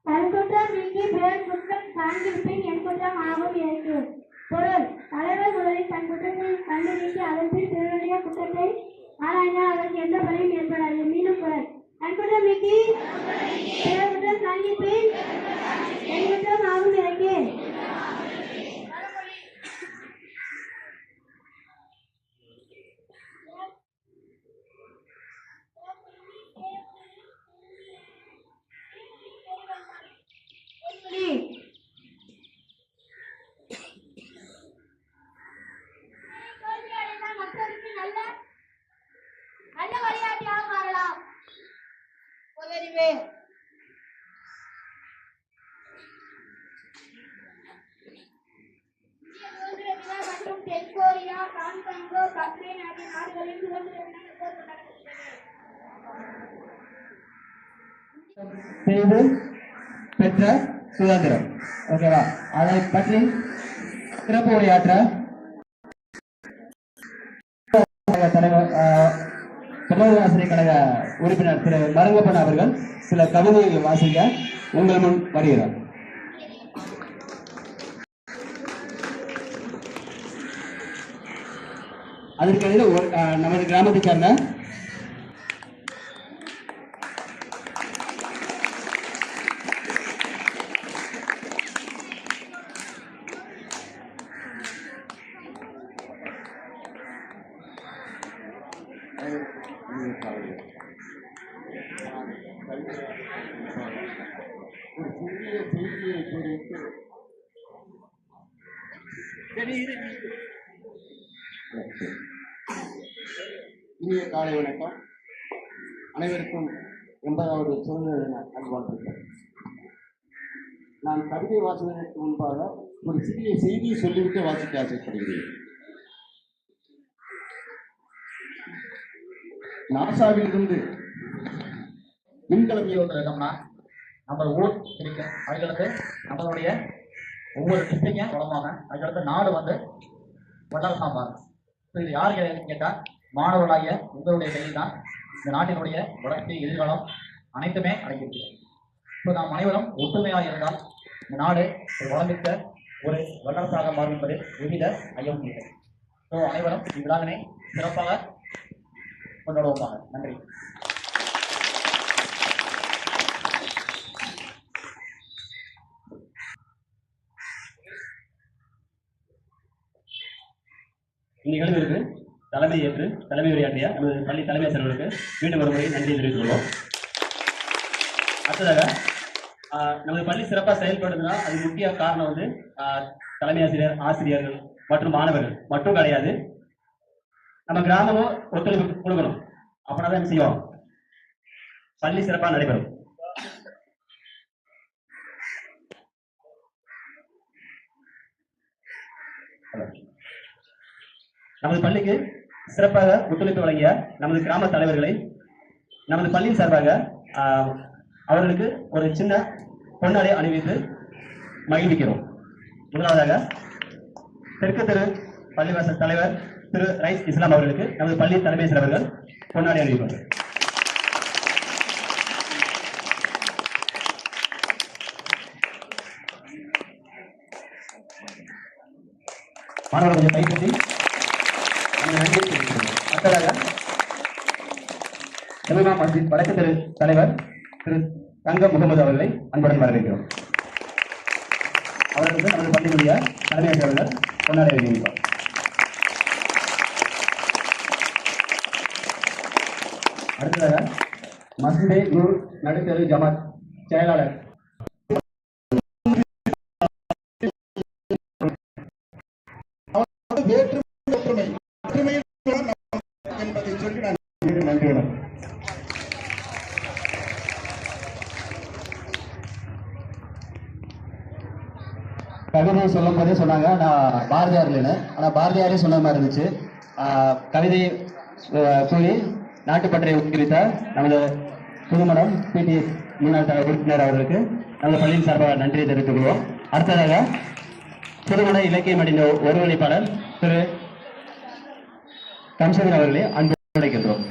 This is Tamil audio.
தன்குற்றம் நீக்கி பிறர் குற்றம் சார்ந்திருப்பின் என் குற்றம் ஆகும் இருக்கு. பொருள்: தலைவர் முதலில் தன் குற்றத்தை கண்டு நீக்கி அதன் பின் பிறருடைய குற்றத்தை ஆராய்ந்தால் அதற்கு எந்த பலியும் ஏற்படாது. மீண்டும் குரல்: தன்குற்றம் நீக்கி பிறர் குற்றம் சார்ந்திருப்பின் என் குற்றம் ஆகும் இருக்கு. நல்ல வழிகாட்டியாக மாறலாம். பொதறிவு: இந்திய சுதந்திர தினம் மற்றும் தென்கொரியா, காங்கோ, பஹ்ரைன் ஆகிய நாடுகளின் சுதந்திர தினம் எப்போது கொண்டாடப்படுகிறது? பெற்ற சுதந்திரம். ஓகேவா? அதை பற்றி சிறப்பு உரையாற்ற தலைவர் தமிழக ஆசிரியர் கழக உறுப்பினர் திரு மருங்கப்பன் அவர்கள் சில கவிதைகளை வாசிக்க உங்கள் முன் வருகிறார். அதற்கிடையில் நமது கிராமத்தை சேர்ந்த இனிய காலை வணக்கம். அனைவருக்கும் 80வது சுதந்திர தின நல்வாழ்த்துக்கள். நான் கவிதை வாசிப்பதற்கு முன்பாக ஒரு சிறிய செய்தியை சொல்லிவிட்டு வாசிக்க ஆசைப்படுகிறேன். நாசாவிலிருந்து விண்கலம் இருக்கோம்னா நம்ம ஊர் பிடிக்கும். அதுக்கடுத்து நம்மளுடைய ஒவ்வொரு டிஸ்ட்ரிக்டையும் வளமாங்க. அதுக்கடுத்து நாடு வந்து வல்லரசாக மாறும். இது யார் கேட்டால் மாணவர்களாகிய உங்களுடைய கையில் தான் இந்த நாட்டினுடைய வளர்ச்சி எதிர்காலம் அனைத்துமே அடங்கியிருக்கு. இப்போ நாம் அனைவரும் ஒற்றுமையாக இருந்தால் இந்த நாடு ஒரு வளமிக்க ஒரு வல்லரசாக மாறும் என்பது எவ்வித ஐயமும் இல்லை. ஸோ அனைவரும் இவ்விழாவினை சிறப்பாக கொண்டாடுவோமாக. நன்றி. நிகழ்விற்கு தலைமை ஏற்று தலைமை உரையாற்றிய நமது பள்ளி தலைமை ஆசிரியர்களுக்கு மீண்டும் ஒரு முறை நன்றி தெரிவித்துக் கொள்வோம். அடுத்ததாக நமது பள்ளி சிறப்பாக செயல்படுதுன்னா அது முக்கிய காரணம் வந்து தலைமை ஆசிரியர்கள் மற்றும் மாணவர்கள் மட்டும் கிடையாது. நம்ம கிராமமும் ஒத்துழைப்பு கொடுக்கணும். அப்படின்னா தான் செய்வோம் பள்ளி சிறப்பாக நடைபெறும். நமது பள்ளிக்கு சிறப்பாக ஒத்துழைப்பு வழங்கிய நமது கிராம தலைவர்களை நமது பள்ளியின் சார்பாக அவர்களுக்கு ஒரு சின்ன பொன்னாடை அணிவித்து மகிழ்விக்கிறோம். முதலாவதாக தெற்கு தெரு பள்ளிவாசல் தலைவர் திரு ரைஸ் இஸ்லாம் அவர்களுக்கு நமது பள்ளி தலைமை சிறவர்கள் பொன்னாடை அணிவிப்பார்கள். மாணவர்கள் கொஞ்சம் கைப்பற்றி அடுத்ததாக ஜமீமா மஸ்ஜித் வடக்கு தெரு தலைவர் திரு தங்க முகமது அவர்களை அன்புடன் வரவேற்கிறோம். அவர்களுக்கு நமது பள்ளியுடைய தலைமை ஆசிரியர்கள் பொன்னாடை அணிவிப்பார். அடுத்ததாக மஸ்ஜிதே நூர் நடுத்தெரு ஜமாத் செயலாளர் கவிதை சொல்லும் போதே சொன்னாங்க நான் பாரதியார் இல்லைன்னு. ஆனால் பாரதியாரே சொன்ன மாதிரி இருந்துச்சு. கவிதை கூறி நாட்டுப்பற்றை ஊக்குவித்த நமது புதுமடம் பிடிஎஸ் முன்னாள் உறுப்பினர் அவர்களுக்கு நமது பள்ளியின் சார்பாக நன்றியை தெரிவித்துக் கொள்வோம். அடுத்ததாக புதுமட இலக்கியம் அடைந்த ஒருங்கிணைப்பாளர் திரு கம்சன் அவர்களை அன்பு அழைக்கின்றோம்.